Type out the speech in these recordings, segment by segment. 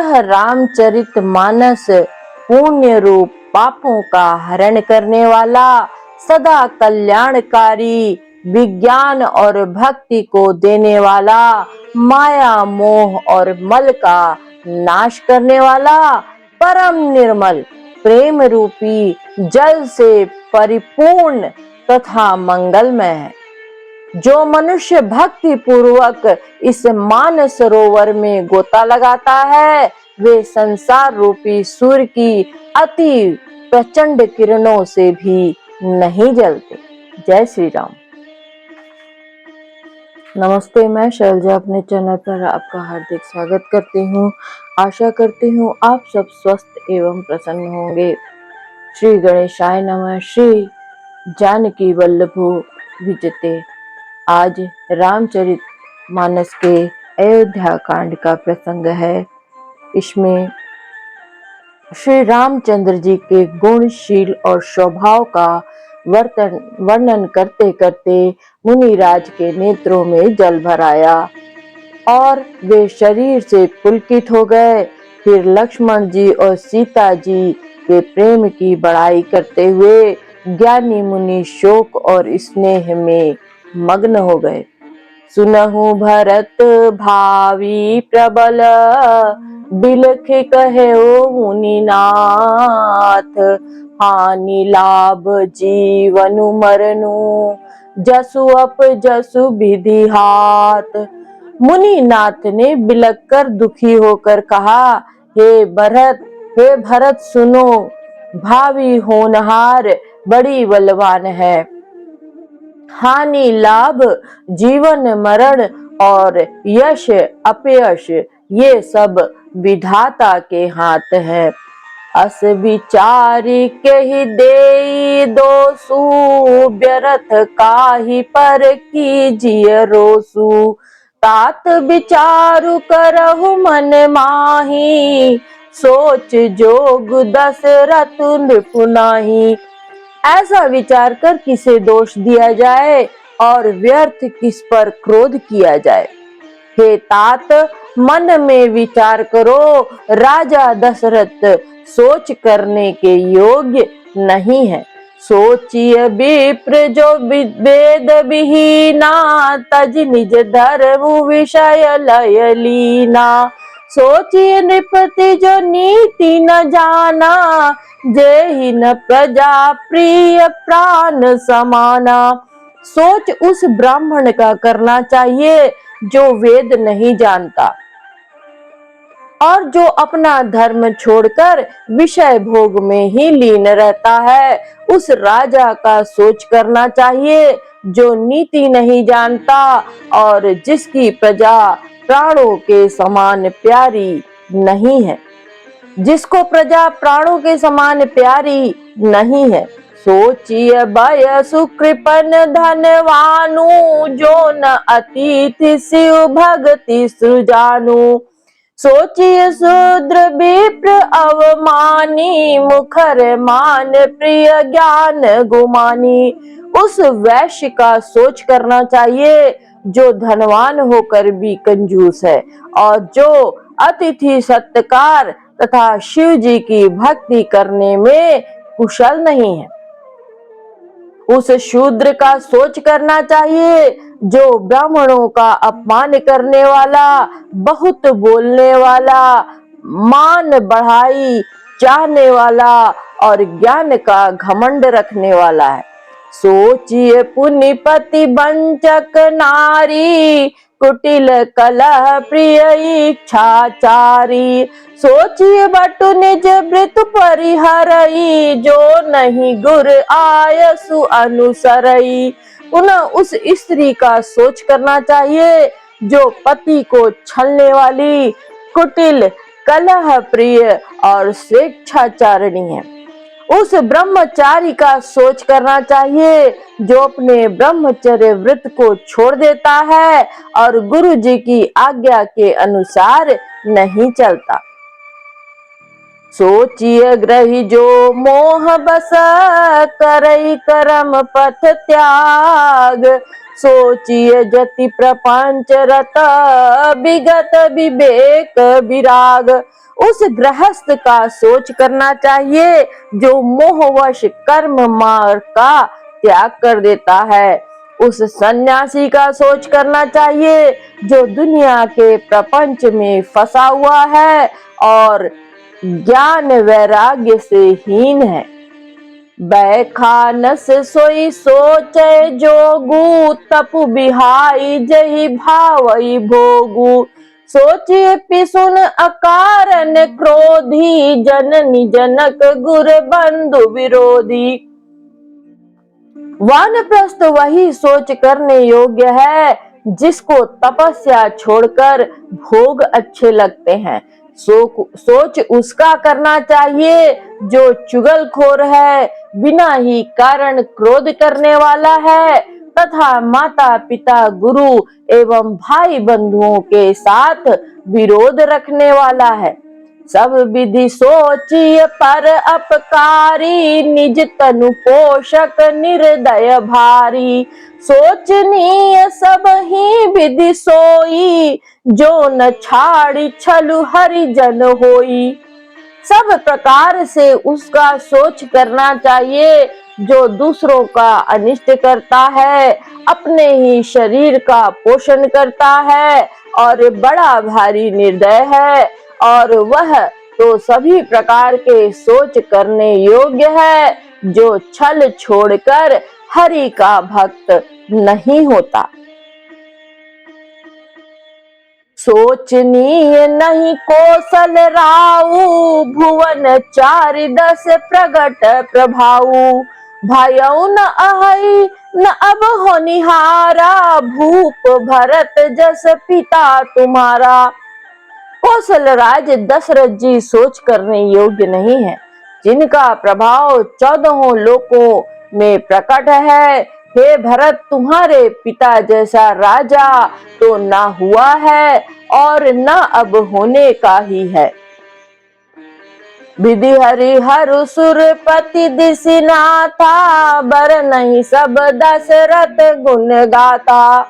यह रामचरित मानस पुण्य रूप पापों का हरण करने वाला, सदा कल्याणकारी, विज्ञान और भक्ति को देने वाला, माया मोह और मल का नाश करने वाला, परम निर्मल प्रेम रूपी जल से परिपूर्ण तथा मंगलमय है। जो मनुष्य भक्ति पूर्वक इस मान सरोवर में गोता लगाता है, वे संसार रूपी सूर्य की अति प्रचंड किरणों से भी नहीं जलते। जय श्री राम। नमस्ते, मैं शैलजा अपने चैनल पर आपका हार्दिक स्वागत करती हूँ। आशा करती हूँ आप सब स्वस्थ एवं प्रसन्न होंगे। श्री गणेशाय नमः। श्री जानकी वल्लभो विजते। आज रामचरित मानस के अयोध्या कांड का प्रसंग है। इसमें श्री रामचंद्र जी के गुणशील और स्वभाव का वर्णन करते करते मुनिराज के नेत्रों में जल भर आया और वे शरीर से पुलकित हो गए। फिर लक्ष्मण जी और सीता जी के प्रेम की बड़ाई करते हुए ज्ञानी मुनि शोक और स्नेह में मग्न हो गए। सुनहु भरत भावी प्रबल, बिलख कहे ओ मुनिनाथ, हानि लाभ जीवनु मरनु, जसु अप जसु विधि हाथ। मुनिनाथ ने बिलख कर दुखी होकर कहा, हे भरत सुनो, भावी होनहार बड़ी बलवान है। हानि लाभ जीवन मरण और यश अपयश ये सब विधाता के हाथ है। अस विचारी के ही दे दोसु, व्यर्थ काहि पर कीजिए रोसु। तात विचारु करहु मन माही, सोच जोग दशरथ नृपु नाहि। ऐसा विचार कर किसे दोष दिया जाए और व्यर्थ किस पर क्रोध किया जाए। हे तात, मन में विचार करो, राजा दशरथ सोच करने के योग्य नहीं है। सोचिए विप्र जो वेद विहीना, तज निज धर्म विषय लय लीना। सोचिए नृपति जो नीति न जाना, जेहि न प्रजा प्रिय प्राण समाना। सोच उस ब्राह्मण का करना चाहिए जो वेद नहीं जानता और जो अपना धर्म छोड़कर विषय भोग में ही लीन रहता है। उस राजा का सोच करना चाहिए जो नीति नहीं जानता और जिसकी प्रजा प्राणों के समान प्यारी नहीं है, जिसको प्रजा प्राणों के समान प्यारी नहीं है। सोचिए भय सुकृपन धनवानु, जो न अतिथि शिव भक्ति सृजानु। सोचिए शूद्र विप्र अवमानी, मुखर मान प्रिय ज्ञान गुमानी। उस वैश्य का सोच करना चाहिए जो धनवान होकर भी कंजूस है और जो अतिथि सत्कार तथा शिव जी की भक्ति करने में कुशल नहीं है। उस शूद्र का सोच करना चाहिए जो ब्राह्मणों का अपमान करने वाला, बहुत बोलने वाला, मान बढ़ाई चाहने वाला और ज्ञान का घमंड रखने वाला है। सोचिए पुण्यपति वंचक नारी, कुटिल कलह प्रिय इच्छाचारी। सोचिए बटु निज वृत परिहरई, जो नहीं गुर आयसु अनुसरई। पुनः उस स्त्री का सोच करना चाहिए जो पति को छलने वाली, कुटिल कलह प्रिय और स्वेच्छाचारिणी है। उस ब्रह्मचारी का सोच करना चाहिए जो अपने ब्रह्मचर्य व्रत को छोड़ देता है और गुरु जी की आज्ञा के अनुसार नहीं चलता। सोचिए ग्रही जो मोह बस, करई कर्म पथ त्याग। सोचिए जति प्रपंच रत, विगत विवेक विराग। उस गृहस्थ का सोच करना चाहिए जो मोहवश कर्म मार्ग का त्याग कर देता है। उस सन्यासी का सोच करना चाहिए जो दुनिया के प्रपंच में फंसा हुआ है और ज्ञान वैराग्य से हीन है। बैखानस सोई सोचे जोगु, तपु बिहाई जही भावई भोगु। सोचिए पिसुन अकारण क्रोधी, जननी जनक गुर बंधु विरोधी। वानप्रस्थ वही सोच करने योग्य है जिसको तपस्या छोड़कर भोग अच्छे लगते हैं। सोच उसका करना चाहिए जो चुगलखोर है, बिना ही कारण क्रोध करने वाला है तथा माता पिता गुरु एवं भाई बंधुओं के साथ विरोध रखने वाला है। सब विधि सोचिए पर अपकारी, निज तनु पोषक निर्दय भारी। सोचनीय सब ही विधि सोई, जो न छाड़ी छलु हरिजन होई। सब प्रकार से उसका सोच करना चाहिए जो दूसरों का अनिष्ट करता है, अपने ही शरीर का पोषण करता है और बड़ा भारी निर्दय है, और वह तो सभी प्रकार के सोच करने योग्य है जो छल छोड़कर हरि का भक्त नहीं होता। सोचनीय नहीं कौशल राऊ, भुवन चारि दस प्रगट प्रभाऊ। भयउ न अहै न अब होनिहारा, भूप भरत जस पिता तुम्हारा। कौशल राज दशरथ जी सोच करने योग्य नहीं है, जिनका प्रभाव 14 लोकों में प्रकट है। हे भरत, तुम्हारे पिता जैसा राजा तो न हुआ है और न अब होने का ही है। विधि हरिहरु सुरपति दिसिनाथा, बर नहीं सब दशरथ गुण गाथा।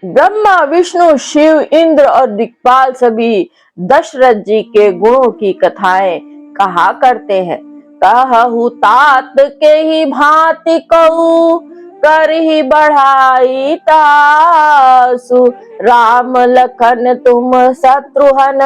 ब्रह्मा विष्णु शिव इंद्र और दिक्पाल सभी दशरथ जी के गुणों की कथाएं कहा करते हैं। कहु तात के ही भांति कहू, कर ही बढ़ाई तासु। राम लखन तुम शत्रुघ्न,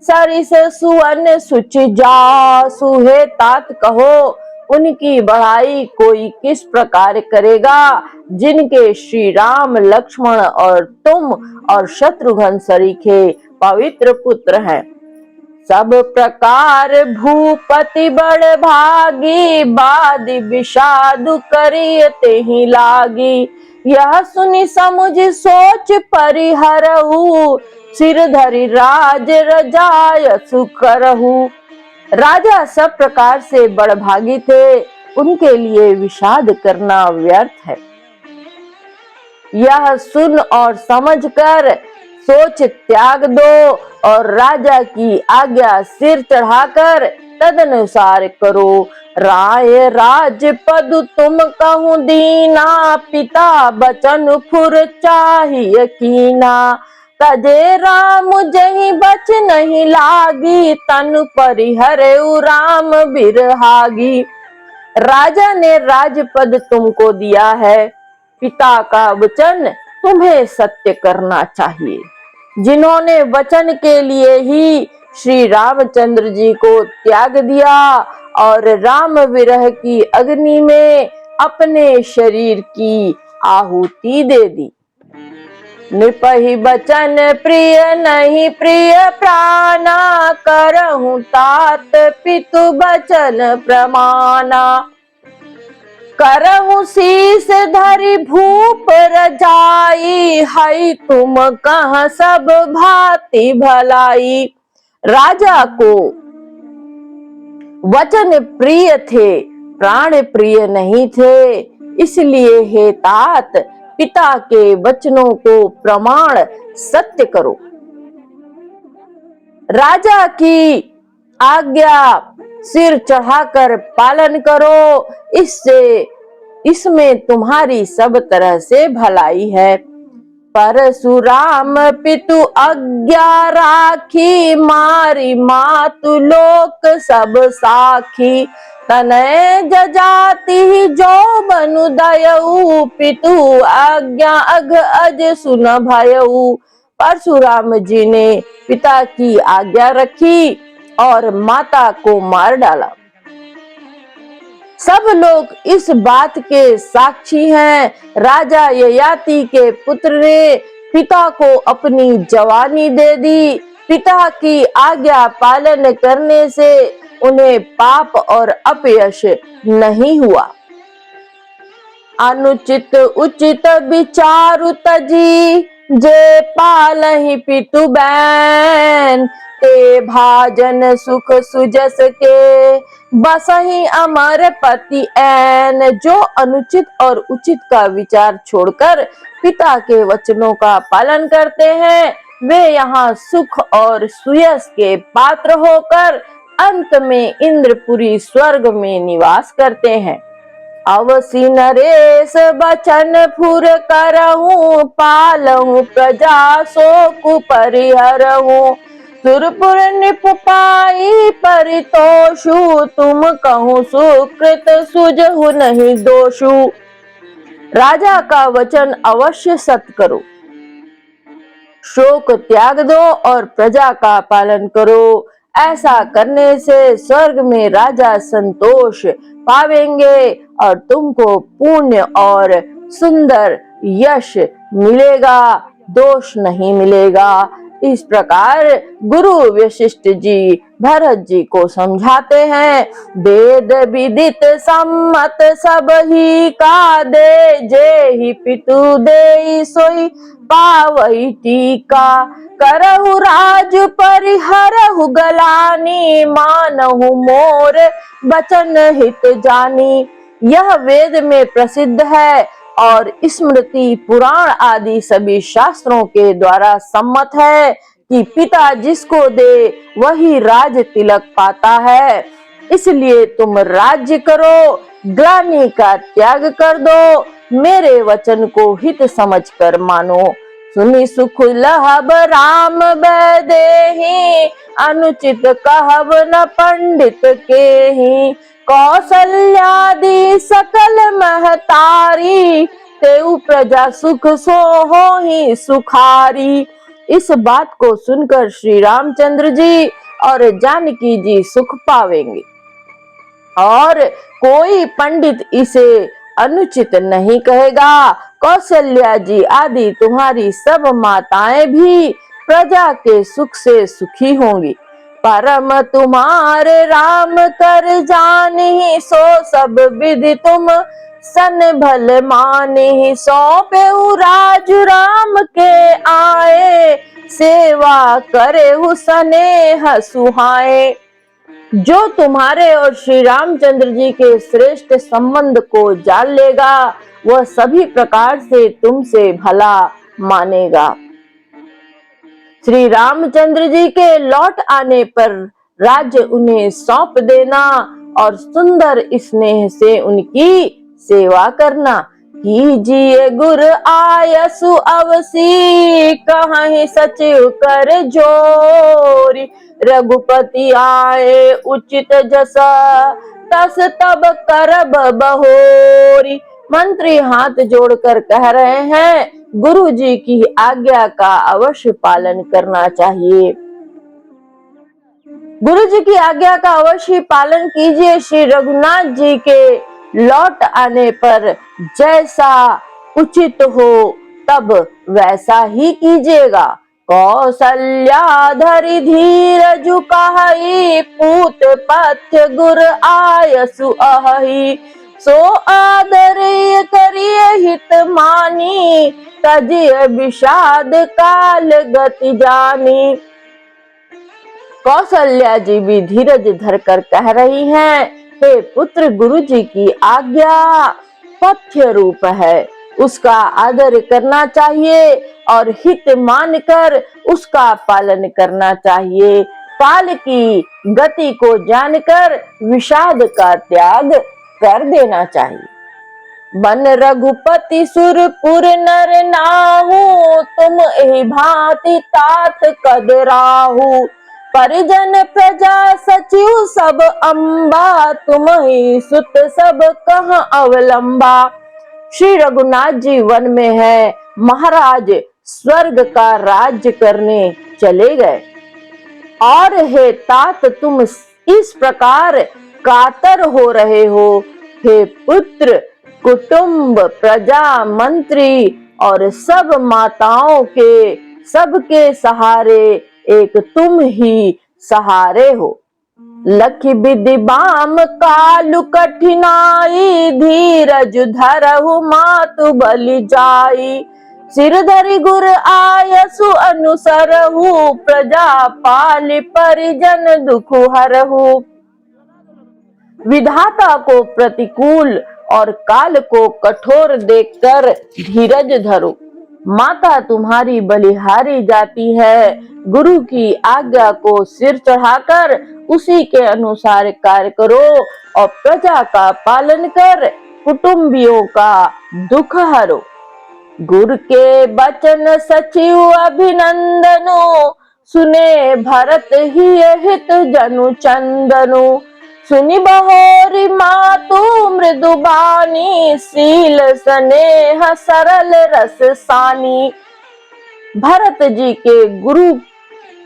सरिस सुवन सुचि जासु। हे तात कहो, उनकी बढ़ाई कोई किस प्रकार करेगा जिनके श्री राम लक्ष्मण और तुम और शत्रुघ्न सरीखे पवित्र पुत्र हैं। सब प्रकार भूपति बड़ भागी, बादि विषादु करियते ही लागी। यह सुनि समुझ सोच परिहरहु, सिर धरि राज रजाय सुकरहु। राजा सब प्रकार से बड़भागी थे, उनके लिए विषाद करना व्यर्थ है। यह सुन और समझकर सोच त्याग दो और राजा की आज्ञा सिर चढ़ाकर तदनुसार करो। राय राज पद तुम कहूँ दीना, पिता बचन फुर चाहिए कीना। तजे राम जही बच नहीं लागी, तन परिहरे राम बिरहागी। राजा ने राजपद तुमको दिया है, पिता का वचन तुम्हें सत्य करना चाहिए। जिन्होंने वचन के लिए ही श्री रामचंद्र जी को त्याग दिया और राम विरह की अग्नि में अपने शरीर की आहुति दे दी। निपहि बचन प्रिय नहीं प्रिय प्राणा, करहूं तात पितु बचन प्रमाना। करहूं शीस धरि भूप रजाई, हई तुम कहाँ सब भांति भलाई। राजा को वचन प्रिय थे, प्राण प्रिय नहीं थे, इसलिए हे तात पिता के वचनों को प्रमाण सत्य करो। राजा की आज्ञा सिर चढ़ाकर पालन करो, इसमें तुम्हारी सब तरह से भलाई है। परशुराम पितु आज्ञा राखी, मारी मातु लोक सब साखी। तनय जजाति जो बनु दयऊ, पितु आज्ञा अघ अज सुन भयऊ। परशुराम जी ने पिता की आज्ञा रखी और माता को मार डाला। सब लोग इस बात के साक्षी हैं। राजा ययाति के पुत्र ने पिता को अपनी जवानी दे दी। पिता की आज्ञा पालन करने से उन्हें पाप और अपयश नहीं हुआ। अनुचित उचित विचारु तजी, जे पालहि पितु बैन। ते भाजन सुख सुजस के, बसहि अमर पति ऐन। जो अनुचित और उचित का विचार छोड़कर पिता के वचनों का पालन करते हैं, वे यहाँ सुख और सुयस के पात्र होकर अंत में इंद्रपुरी स्वर्ग में निवास करते हैं। अवसि नरेश बचन फुर करहूँ, पालहूँ प्रजा शोक परिहरहूँ। सुरपुर निपुपाई परितोषु, तुम कहूँ सुकृत सुजहु नहीं दोषु। राजा का वचन अवश्य सत्य करो, शोक त्याग दो और प्रजा का पालन करो। ऐसा करने से स्वर्ग में राजा संतोष पावेंगे और तुमको पुण्य और सुंदर यश मिलेगा, दोष नहीं मिलेगा। इस प्रकार गुरु वशिष्ठ जी भरत जी को समझाते हैं। वेद विदित सम्मत सब ही का दे, जे ही पितु दे सोई पावई टीका। करहु राज परिहरहु गलानी, मानहु मोर बचन हित जानी। यह वेद में प्रसिद्ध है और स्मृति पुराण आदि सभी शास्त्रों के द्वारा सम्मत है कि पिता जिसको दे वही राज तिलक पाता है। इसलिए तुम राज्य करो, ग्लानि का त्याग कर दो, मेरे वचन को हित समझकर मानो। सुनि सुख लहब राम बैदेहि, अनुचित कहब न पंडित केहि। कौशल्यादि सकल महतारी, तेउ प्रजा सुख सो होहि सुखारी। इस बात को सुनकर श्री रामचंद्र जी और जानकी जी सुख पावेंगे और कोई पंडित इसे अनुचित नहीं कहेगा। कौशल्या जी आदि तुम्हारी सब माताएं भी प्रजा के सुख से सुखी होंगी। परम तुम्हारे राम कर जानि, सो सब विधि तुम सन भल मानि। सौंपे राज राम के आए, सेवा करे स्नेह सुहाए। जो तुम्हारे और श्री रामचंद्र जी के श्रेष्ठ संबंध को जान लेगा, वह सभी प्रकार से तुमसे भला मानेगा। श्री रामचंद्र जी के लौट आने पर राज्य उन्हें सौंप देना और सुंदर स्नेह से उनकी सेवा करना। कीजिए गुर आयसु अवसी, कहीं सचिव कर जोरी। रघुपति आए उचित जसा, तस तब करब बहोरी। मंत्री हाथ जोड़कर कह रहे हैं, गुरु जी की आज्ञा का अवश्य पालन करना चाहिए। गुरु जी की आज्ञा का अवश्य पालन कीजिए। श्री रघुनाथ जी के लौट आने पर जैसा उचित हो तब वैसा ही कीजिएगा। कौशल्या धरि धीर झुकाई, पूत पथ्य गुर आयसु अहि। सो आदर करिए हित मानी, तजिय विषाद काल गति जानी। कौशल्या जी भी धीरज धरकर कह रही हैं, हे पुत्र, गुरु जी की आज्ञा पथ्य रूप है, उसका आदर करना चाहिए और हित मानकर उसका पालन करना चाहिए। काल की गति को जानकर विषाद का त्याग कर देना चाहिए। बन रघुपति सुरपुर नर नाहु, तुम एहि भांति तात कदराहु। परिजन प्रजा सचिव सब अम्बा, तुम ही सुत सब कहाँ अवलंबा। श्री रघुनाथ जी वन में है, महाराज स्वर्ग का राज्य करने चले गए। और हे तात तुम इस प्रकार कातर हो रहे हो। हे पुत्र, कुटुंब, प्रजा, मंत्री और सब माताओं के सबके सहारे एक तुम ही सहारे हो। लखि विधि बाम कालु कठिनाई, धीरज धरहु मातु बलि जाई। सिर धरि गुर आयसु अनुसरहु, प्रजा पालि परिजन दुख हरहु। विधाता को प्रतिकूल और काल को कठोर देखकर धीरज धरो। माता तुम्हारी बलिहारी जाती है। गुरु की आज्ञा को सिर चढ़ाकर उसी के अनुसार कार्य करो और प्रजा का पालन कर कुटुंबियों का दुख हरो। गुरु के बचन सचिव अभिनंदनो, सुने भरत ही हित जनु चंदनु। सुनि बहोरी मातु मृदु बानी, शील स्नेह सरल रस सानी। भरत जी के गुरु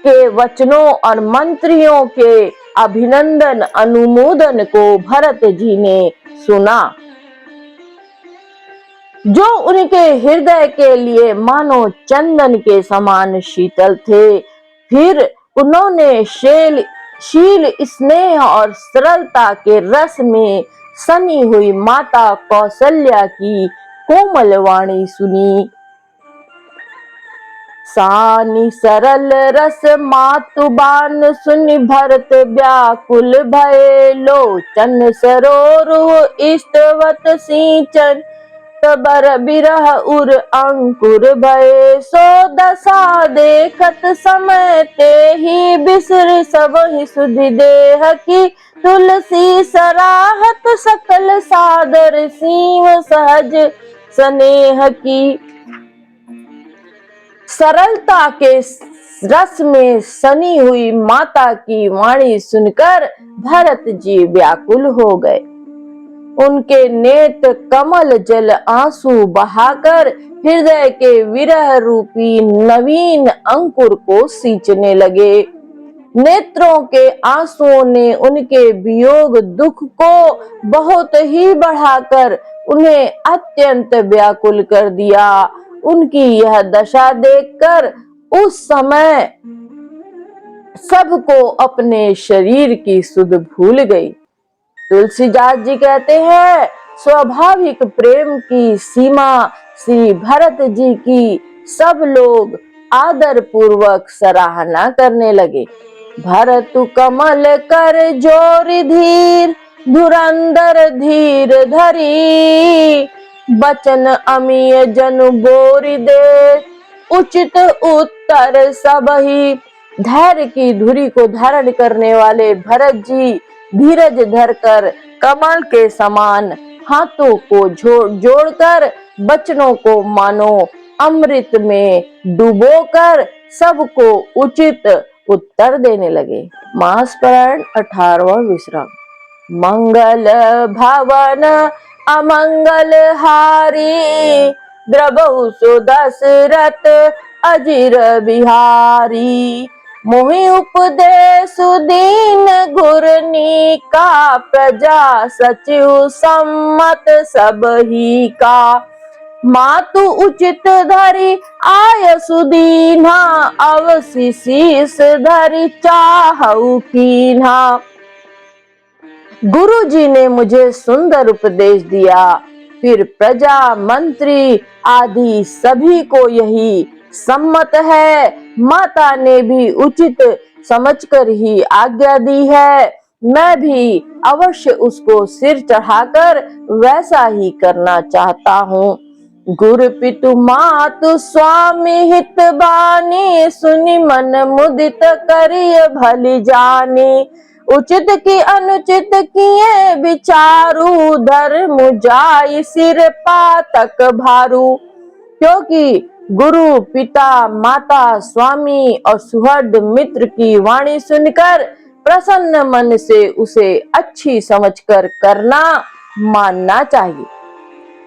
के वचनों और मंत्रियों के अभिनंदन अनुमोदन को भरत जी ने सुना, जो उनके हृदय के लिए मानो चंदन के समान शीतल थे। फिर उन्होंने शील, स्नेह और सरलता के रस में सनी हुई माता कौशल्या की कोमल वाणी सुनी। सानी सरल रस मातुबान, सुनि भरत व्याकुल भये। लोचन सरोरु इष्टवत सिंचन, तबर बिरह उर अंकुर भये। सो दशा देखत समय ते ही बिसर, सबहि सुधि देह की तुलसी सराहत। सकल सादर सीव सहज स्नेह की। सरलता के रस में सनी हुई माता की वाणी सुनकर भरत जी व्याकुल हो गए। उनके नेत्र कमल जल आंसू बहाकर हृदय के विरह रूपी नवीन अंकुर को सींचने लगे। नेत्रों के आंसुओं ने उनके वियोग दुख को बहुत ही बढ़ाकर उन्हें अत्यंत व्याकुल कर दिया। उनकी यह दशा देखकर उस समय सबको अपने शरीर की सुध भूल गई। तुलसीदास जी कहते हैं, स्वाभाविक प्रेम की सीमा श्री भरत जी की सब लोग आदर पूर्वक सराहना करने लगे। भरत कमल कर जोरि धीर, धुरंधर धीर धरी। बचन अमीय जनु बोरि दे, उचित उत्तर सबही। धैर्य की धुरी को धारण करने वाले भरत जी धीरज धरकर कमल के समान हाथों को जोड़कर वचनों को मानो अमृत में डुबोकर सबको उचित उत्तर देने लगे। महास्मरण 18वां विश्राम। मंगल भवन अमंगल हारी, द्रबहु सो दशरथ अजिर बिहारी। मोहि उपदेश दीन गुरनी का, प्रजा सचिव सम्मत सब ही का। मातु उचित धरि आय सुदीन्हा, अवसि शीस धरि चाहउ कीन्हा। गुरु जी ने मुझे सुंदर उपदेश दिया, फिर प्रजा मंत्री आदि सभी को यही सम्मत है। माता ने भी उचित समझकर ही आज्ञा दी है। मैं भी अवश्य उसको सिर चढ़ाकर वैसा ही करना चाहता हूँ। गुरु पितु मातु स्वामी हित बानी, सुनि मन मुदित करिय भली जानी। उचित की अनुचित किए विचारू, धर्म जाई सिर पातक भारू। क्योंकि गुरु, पिता, माता, स्वामी और सुहृद मित्र की वाणी सुनकर प्रसन्न मन से उसे अच्छी समझकर करना मानना चाहिए।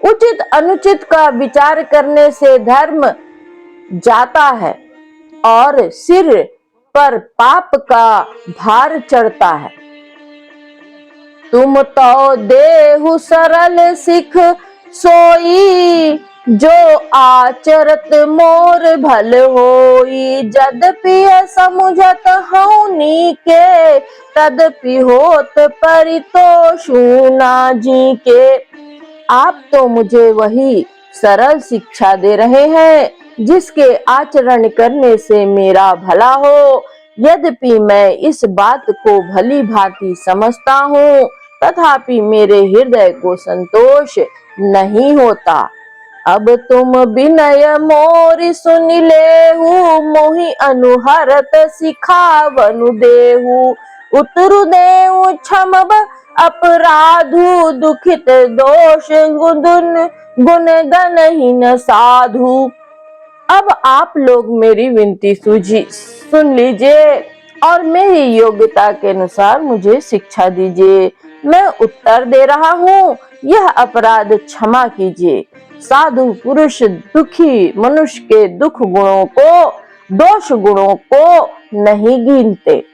उचित अनुचित का विचार करने से धर्म जाता है और सिर पर पाप का भार चढ़ता है। तुम तो देहु सरल सिख सोई, जो आचरत मोर भल होई। जदपि समुझत हऊनी के, तदपि होत परितोषु ना जी के। आप तो मुझे वही सरल शिक्षा दे रहे हैं जिसके आचरण करने से मेरा भला हो। यद्यपि मैं इस बात को भली भांति समझता हूँ, तथापि मेरे हृदय को संतोष नहीं होता। अब तुम विनय मोरी सुन लेहु, मोहि अनुहरत सिखावनु देहु। उतरु देहु क्षमब अपराधु, दुखित दोष गुण गणहीन साधु। अब आप लोग मेरी विनती सुन लीजिए और मेरी योग्यता के अनुसार मुझे शिक्षा दीजिए। मैं उत्तर दे रहा हूँ, यह अपराध क्षमा कीजिए। साधु पुरुष दुखी मनुष्य के दोष गुणों को नहीं गिनते।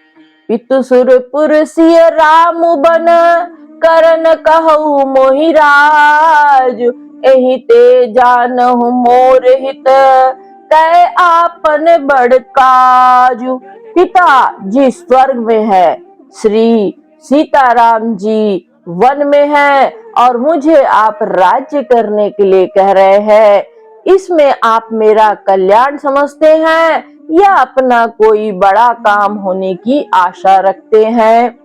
पितु सुरपुर सिय राम बन, करन कहु मोहि राज। एहि ते जानहु मोर हित, कै आपन बड़ काजु। पिता जी स्वर्ग में है, श्री सीताराम जी वन में है और मुझे आप राज्य करने के लिए कह रहे हैं। इसमें आप मेरा कल्याण समझते हैं या अपना कोई बड़ा काम होने की आशा रखते हैं?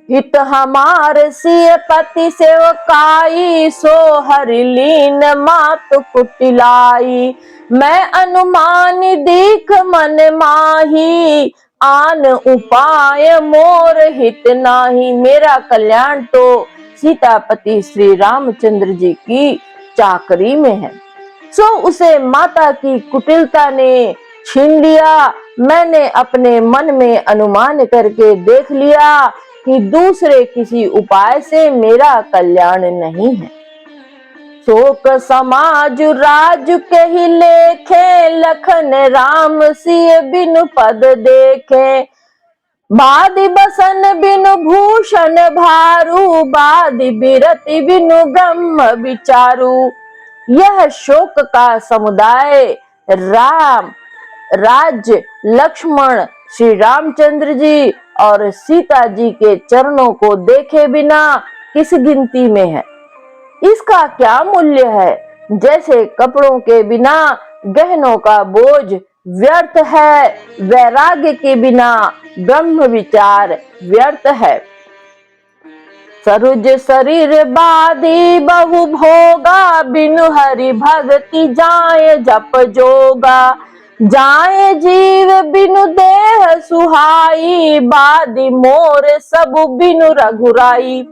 हित हमार सिय पति सेवकाई, सो हरि लीन मातु कुटिलाई। मैं अनुमान दीख मन माही, आन उपाय मोर हित नाही। मेरा कल्याण तो सीतापति श्री रामचंद्र जी की चाकरी में है, सो उसे माता की कुटिलता ने छीन लिया। मैंने अपने मन में अनुमान करके देख लिया कि दूसरे किसी उपाय से मेरा कल्याण नहीं है। शोक समाज राज के ही लेखे, लखन राम सिय बिनु पद देखे। बादि बसन बिनु भूषण भारू, बादि बिरति बिनु ब्रह्म विचारू। यह शोक का समुदाय राम, राज्य, लक्ष्मण, श्री रामचंद्र जी और सीता जी के चरणों को देखे बिना किस गिनती में है? इसका क्या मूल्य है? जैसे कपड़ों के बिना गहनों का बोझ व्यर्थ है, वैराग्य के बिना ब्रह्म विचार व्यर्थ है। सरुज शरीर बाधी बहु भोगा, बिनु हरि भक्ति जाए जप जोगा। जाए जीव बिनु देह सुहाई, बाधी मोर सब बिनु रघुराई।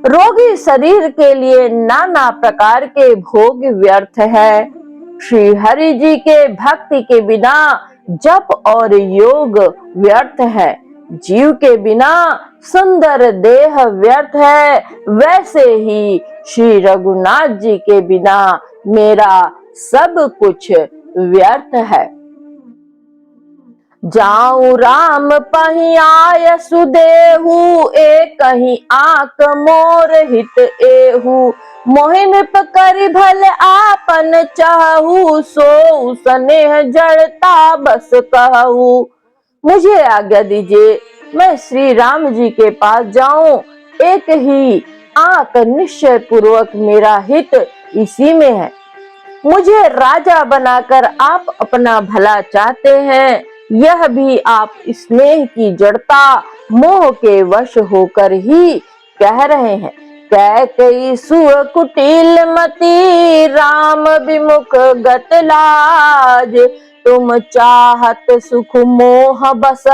रोगी शरीर के लिए नाना प्रकार के भोग व्यर्थ है। श्री हरि जी के भक्ति के बिना जप और योग व्यर्थ है। जीव के बिना सुंदर देह व्यर्थ है। वैसे ही श्री रघुनाथ जी के बिना मेरा सब कुछ व्यर्थ है। जाऊं राम पही आय सुदेहु, एक कहीं आक मोर हित एहु। मोहिन पकरि भल आपन चाहू, सो स्नेह जड़ता बस कहू। मुझे आज्ञा दीजिए, मैं श्री राम जी के पास जाऊं। एक ही आक निश्चय पूर्वक मेरा हित इसी में है। मुझे राजा बनाकर आप अपना भला चाहते हैं, यह भी आप स्नेह की जड़ता मोह के वश होकर ही कह रहे हैं। कैकेयी सुअ कुटिल मति, राम विमुख गत लाज। तुम चाहत सुख मोह बस,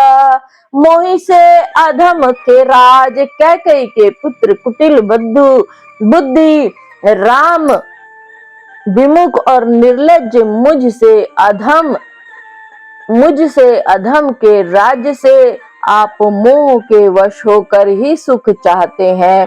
मोहि से अधम के राज। कैकेयी के पुत्र कुटिल बुद्धि, राम विमुख और निर्लज्ज मुझसे अधम के राज्य से आप मोह के वश होकर ही सुख चाहते हैं।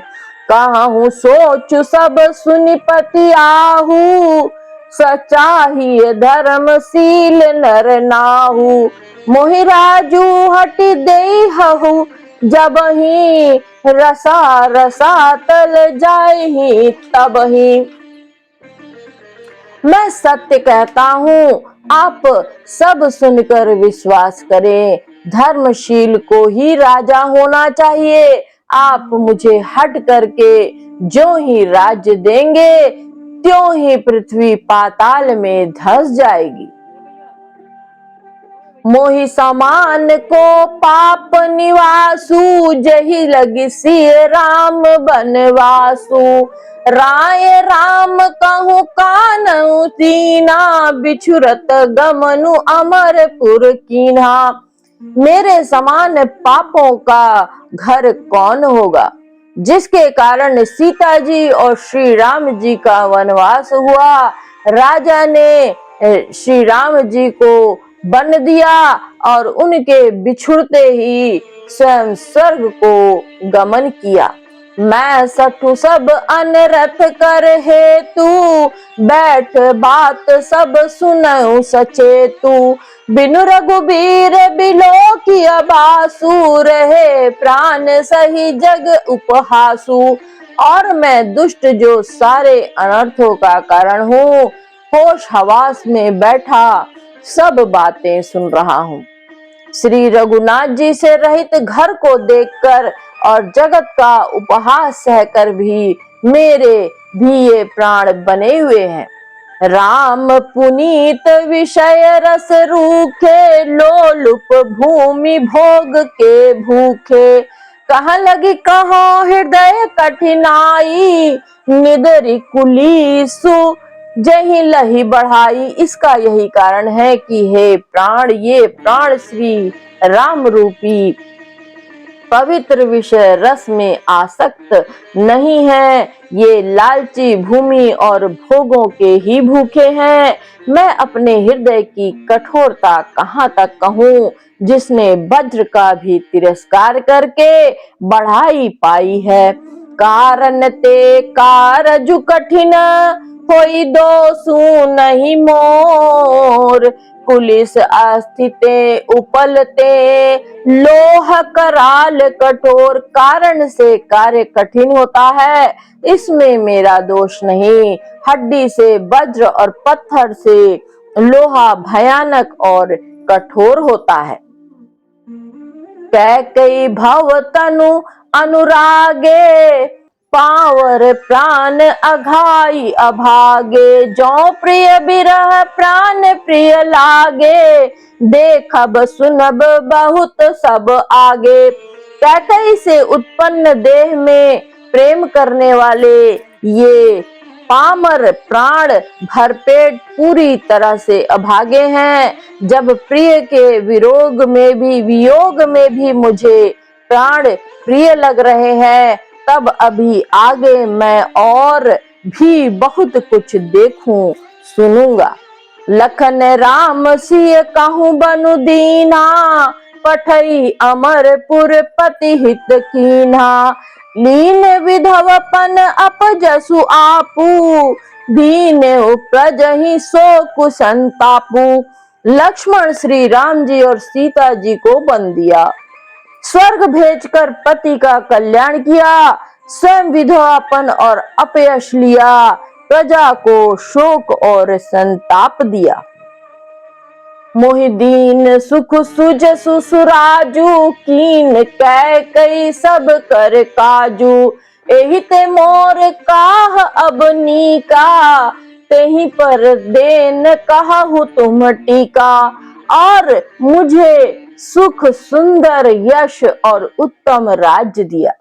कहूँ सोचु सब सुनिपति आहू, सचाही धर्मशील नर नाहू। मोहि राजू हटि देहु, जबहि रसातल जाहि तबहि। मैं सत्य कहता हूँ, आप सब सुनकर विश्वास करें। धर्मशील को ही राजा होना चाहिए। आप मुझे हट करके जो ही राज्य देंगे, त्यों ही पृथ्वी पाताल में धंस जाएगी। मोहि समान को पाप निवासु, जही लगी सिय राम बनवासु। राय राम कहूँ कानऊ दीना, बिछुरत गमनु अमरपुर कीन्हा। मेरे समान पापों का घर कौन होगा, जिसके कारण सीता जी और श्री राम जी का वनवास हुआ। राजा ने श्री राम जी को बन दिया और उनके बिछुड़ते ही स्वयं स्वर्ग को गमन किया। मैं सठु सब अनरथ कर हेतु, बैठ बात सब सुनऊं सचेतु। बिनु रघुबीर बिलोकिया बासु, रहे प्राण सही जग उपहासु। और मैं दुष्ट जो सारे अनर्थों का कारण हूँ, होश हवास में बैठा सब बातें सुन रहा हूँ। श्री रघुनाथ जी से रहित घर को देखकर और जगत का उपहास सहकर भी मेरे भी ये प्राण बने हुए हैं। राम पुनीत विषय रस रूखे, लोलुप भूमि भोग के भूखे। कहाँ लगी कहो हृदय कठिनाई, निदरी कुलीसु जही लही बढ़ाई। इसका यही कारण है कि हे प्राण, ये प्राण श्री राम रूपी पवित्र विषय रस में आसक्त नहीं है। ये लालची भूमि और भोगों के ही भूखे हैं। मैं अपने हृदय की कठोरता कहाँ तक कहूँ, जिसने वज्र का भी तिरस्कार करके बढ़ाई पाई है। कारण ते कारजु कठिन, होई दोषु नहीं मोर। कुलिस अस्थिते उपलते, लोह कराल कठोर। कारण से कार्य कठिन होता है, इसमें मेरा दोष नहीं। हड्डी से वज्र और पत्थर से लोहा भयानक और कठोर होता है। कैकेयी भव तनु अनुरागे, पावर प्राण अघाई अभागे। जो प्रिय बिरह प्राण प्रिय लागे, देखब सुनब बहुत सब आगे। कैकेयी से उत्पन्न देह में प्रेम करने वाले ये पामर प्राण भरपेट पूरी तरह से अभागे हैं। जब प्रिय के वियोग में भी मुझे प्राण प्रिय लग रहे हैं, तब अभी आगे मैं और भी बहुत कुछ देखूं सुनूंगा। लखन राम सिय कहूँ बनु दीना, पठई अमरपुर पति हित कीन्हा। लीन विधवपन अपजसु आपू, दीन प्रजहि सो कुसंतापू। लक्ष्मण श्री राम जी और सीता जी को बन दिया, स्वर्ग भेजकर पति का कल्याण किया, स्वयं विधवापन और अपयश लिया, प्रजा को शोक और संताप दिया। मोहि दीन सुख सुजसु सुराजू, कीन कैकेयी सब कर काजू। एहि ते मोर काह अब नीका, तेहि पर देन कहु तुम टीका। और मुझे सुख सुंदर यश और उत्तम राज्य दिया।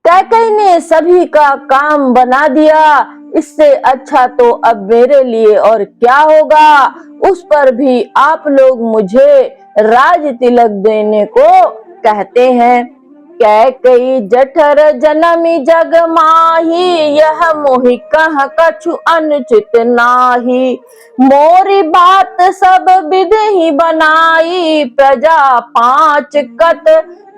कैकेयी ने सभी का काम बना दिया, इससे अच्छा तो अब मेरे लिए और क्या होगा। उस पर भी आप लोग मुझे राज तिलक देने को कहते हैं। कैकई जठर जनमी जग माही, यह मोहि कह कछु अनुचित नाही। मोरी बात सब विधि बनाई, प्रजा पांच कत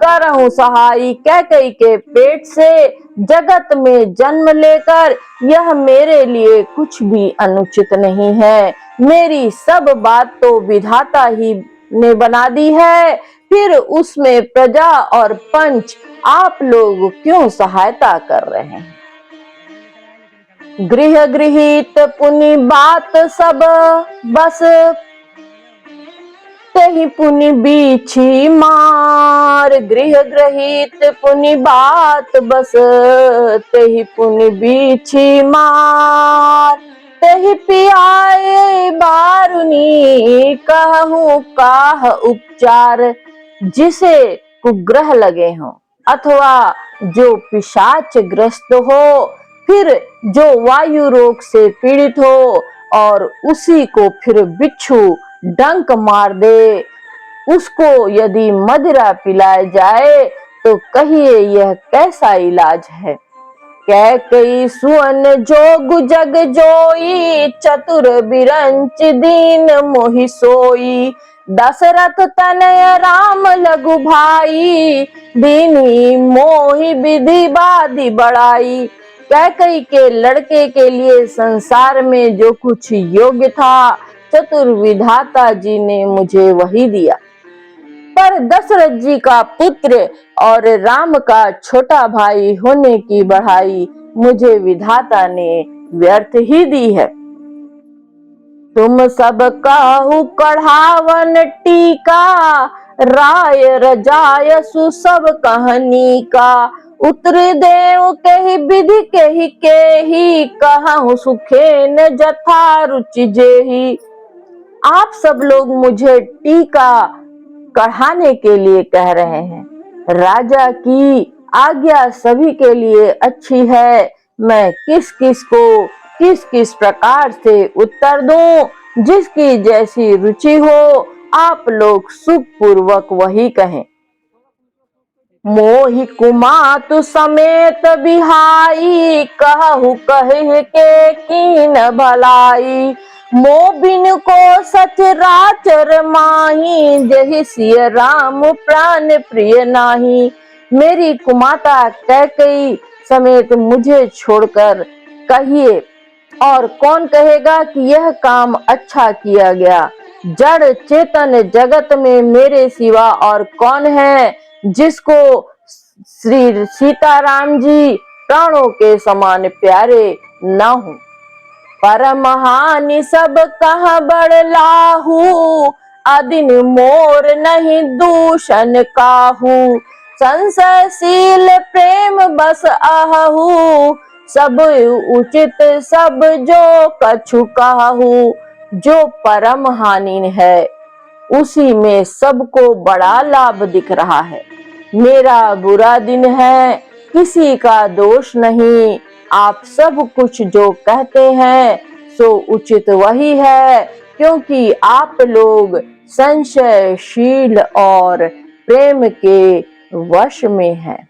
करहु सहाई। कैकई के पेट से जगत में जन्म लेकर यह मेरे लिए कुछ भी अनुचित नहीं है। मेरी सब बात तो विधाता ही ने बना दी है, फिर उसमें प्रजा और पंच आप लोग क्यों सहायता कर रहे हैं। गृह गृहीत पुनि बात सब बस, तहि पुनि बीछी मार। गृह गृहीत पुनि बात बस, तहि पुनि बीछी मार। तहि पियाए बारुनी, कहूँ काह उपचार। जिसे कुग्रह लगे हों अथवा जो पिशाच ग्रस्त हो, फिर जो वायु रोग से पीड़ित हो और उसी को फिर बिच्छू डंक मार दे, उसको यदि मदिरा पिलाए जाए तो कहिए यह कैसा इलाज है। कैकई सुअन जोग जग जोई, चतुर बिरंच दीन मोहि सोई। दशरथ तनय राम लघु भाई, दीनी मोहि विधि बाधी बढ़ाई। कैकई के लड़के के लिए संसार में जो कुछ योग्य था, चतुर विधाता जी ने मुझे वही दिया। पर दशरथ जी का पुत्र और राम का छोटा भाई होने की बढ़ाई मुझे विधाता ने व्यर्थ ही दी है। तुम सब काहू कढ़ावन टीका, राय रजायसु सब कहानी का। उत्तर देव कही विधि के ही, कहूँ सुखे न जथा रुचि जेही। आप सब लोग मुझे टीका कढ़ाने के लिए कह रहे हैं। राजा की आज्ञा सभी के लिए अच्छी है, मैं किस किस को किस किस प्रकार से उत्तर दूं। जिसकी जैसी रुचि हो आप लोग सुख पूर्वक वही कहें। मोहि कुमातु समेत बिहाई, कहु कहे के कीन भलाई। मो बिन को सच राचर माही, जहि सिय राम प्राण प्रिय नाही। मेरी कुमाता कैकई समेत मुझे छोड़कर कहिए, और कौन कहेगा कि यह काम अच्छा किया गया। जड़ चेतन जगत में मेरे सिवा और कौन है जिसको श्री सीताराम जी प्राणों के समान प्यारे न हो। परम हानि सब कहाँ बड़ लाहू, अदिन मोर नहीं दूषण काहू। संशयशील प्रेम बस आहू, सब उचित सब जो कछु काहू। जो परम हानि है उसी में सबको बड़ा लाभ दिख रहा है। मेरा बुरा दिन है, किसी का दोष नहीं। आप सब कुछ जो कहते हैं सो उचित वही है, क्योंकि आप लोग संशयशील और प्रेम के वश में हैं।